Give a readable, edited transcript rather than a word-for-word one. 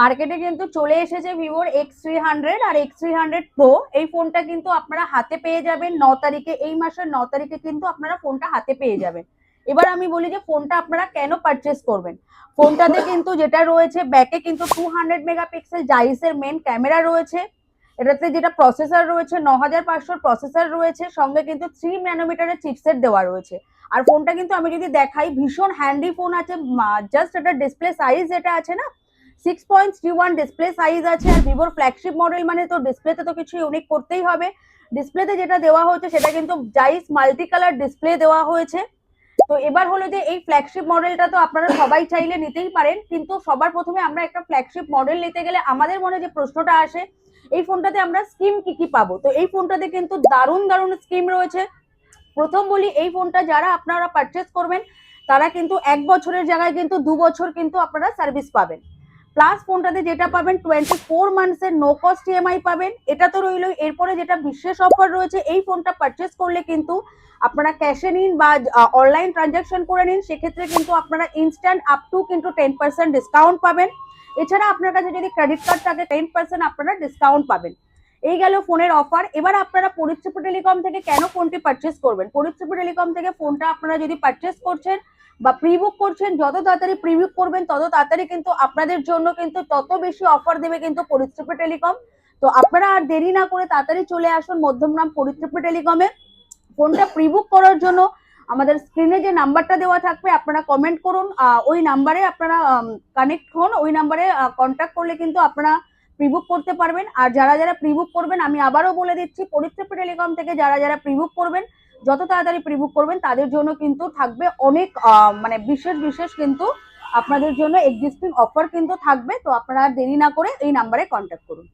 মার্কেটে কিন্তু চলে এসেছে ভিভোর X300 আর X300 Pro। এই ফোনটা কিন্তু আপনারা হাতে পেয়ে যাবেন 9 তারিখে, এই মাসের 9 তারিখে কিন্তু আপনারা ফোনটা হাতে পেয়ে যাবেন। এবার আমি বলি যে ফোনটা আপনারা কেন পারচেস করবেন। ফোনটাতে কিন্তু যেটা রয়েছে, ব্যাকে কিন্তু 200 মেগাপিক্সেল জাইসের মেন ক্যামেরা রয়েছে। এটাতে যেটা প্রসেসর রয়েছে 9500 প্রসেসর রয়েছে, সঙ্গে কিন্তু 3 ন্যানোমিটারের চিপসেট দেওয়া রয়েছে। আর ফোনটা কিন্তু আমি যদি দেখাই, ভীষণ হ্যান্ডি ফোন আছে। জাস্ট এটা ডিসপ্লে সাইজ যেটা আছে না, 6.31 ডিসপ্লে সাইজ আছে। আর ভিভোর ফ্ল্যাগশিপ মডেল মানে তো ডিসপ্লেতে তো কিছু ইউনিক করতেই হবে। ডিসপ্লেতে যেটা দেওয়া হয়েছে সেটা কিন্তু জাইস মাল্টি কালার ডিসপ্লে দেওয়া হয়েছে। তো এবার হলো যে এই ফ্ল্যাগশিপ মডেলটা তো আপনারা সবাই চাইলে নিতেই পারেন, কিন্তু সবার প্রথমে আমরা একটা ফ্ল্যাগশিপ মডেল নিতে গেলে আমাদের মনে যে প্রশ্নটা আসে, এই ফোনটাতে আমরা স্কিম কি কি পাবো। তো এই ফোনটাতে কিন্তু দারুণ দারুণ স্কিম রয়েছে। প্রথম বলি, এই ফোনটা যারা আপনারা পারচেস করবেন তারা কিন্তু 1 বছরের জায়গায় কিন্তু 2 বছর কিন্তু আপনারা সার্ভিস পাবেন। প্লাস ফোনটাতে যেটা পাবেন 24 মান্থসের নো কস্ট ইএমআই পাবেন। এটা তো রইল। এরপরে যেটা বিশেষ অফার রয়েছে, এই ফোনটা পারচেস করলে কিন্তু আপনারা ক্যাশে নিন বা অনলাইন ট্রানজাকশন করে নিন, সেক্ষেত্রে কিন্তু আপনারা ইনস্ট্যান্ট আপ টু কিন্তু 10% ডিসকাউন্ট পাবেন। এছাড়া আপনার কাছে যদি ক্রেডিট কার্ড থাকে 10% আপনারা ডিসকাউন্ট পাবেন। এই গেল ফোনের অফার। এবার আপনারা পরিচ্ছন্ন টেলিকম থেকে কেন ফোনটি পারচেস করবেন। পরিচ্ছন্ন টেলিকম থেকে ফোনটা আপনারা যদি পারচেস করছেন বা প্রি বুক করছেন, যত তাড়াতাড়ি প্রি বুক করবেন তত তাড়াতাড়ি কিন্তু আপনাদের জন্য কিন্তু তত বেশি অফার দেবে কিন্তু পরিচ্ছন্ন টেলিকম। তো আপনারা আর দেরি না করে তাড়াতাড়ি চলে আসুন মধ্যমগ্রাম পরিচ্ছন্ন টেলিকমে। ফোনটা প্রি বুক করার জন্য আমাদের স্ক্রিনে যে নাম্বারটা দেওয়া থাকবে আপনারা কমেন্ট করুন, ওই নাম্বারে আপনারা কানেক্ট হন। ওই নাম্বারে কন্ট্যাক্ট করলে কিন্তু আপনারা প্রি বুক করতে পারবেন। আর যারা যারা প্রি বুক করবেন, আমি আবারও বলে দিচ্ছি, পরিচ্ছন্ন টেলিকম থেকে যারা যারা প্রি বুক করবেন, যত তাড়াতাড়ি প্রি বুক করবেন তাদের জন্য কিন্তু থাকবে অনেক মানে বিশেষ বিশেষ কিন্তু আপনাদের জন্য এক্সিস্টিং অফার কিন্তু থাকবে। তো আপনারা দেরি না করে এই নাম্বারে কন্ট্যাক্ট করুন।